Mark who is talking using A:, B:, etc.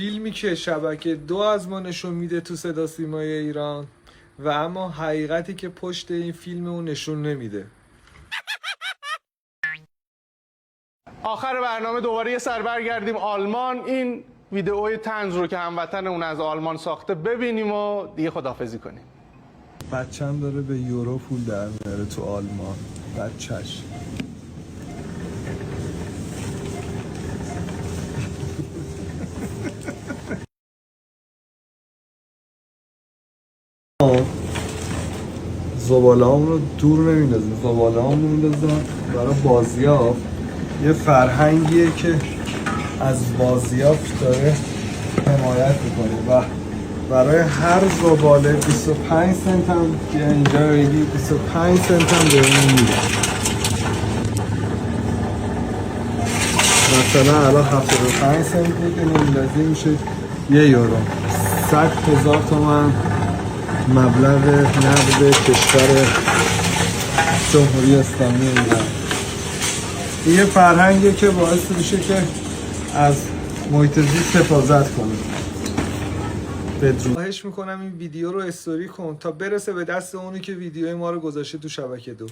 A: فیلمی که شبکه 2 از ما نشون میده تو صدا سیمای ایران و اما حقیقتی که پشت این فیلم اون نشون نمیده.
B: آخر برنامه دوباره یه سر برگردیم آلمان، این ویدئوی طنز رو که هموطن اون از آلمان ساخته ببینیم و دیگه خداحافظی کنیم.
A: بچه‌م داره به یورو پول در میاره تو آلمان. بچه‌ش زباله همون رو دور نمیندازیم، زباله همون میندازم برای بازیافت. یه فرهنگیه که از بازیافت داره حمایت میکنه و برای هر زباله 25 سنت هم بیا اینجا بگی 25 سنت هم بهمون میده. مثلا الان 75 سنت که نمیندازی میشه 1 یورو. 100,000 تومان مبلغ نقد کشور جمهوری اسلامی ایران. این یه فرهنگه که باعث میشه که از محیط زیست حفاظت کنه. خواهش میکنم این ویدیو رو استوری کن تا برسه به دست اونی که ویدیوی ما رو گذاشته تو شبکه 2.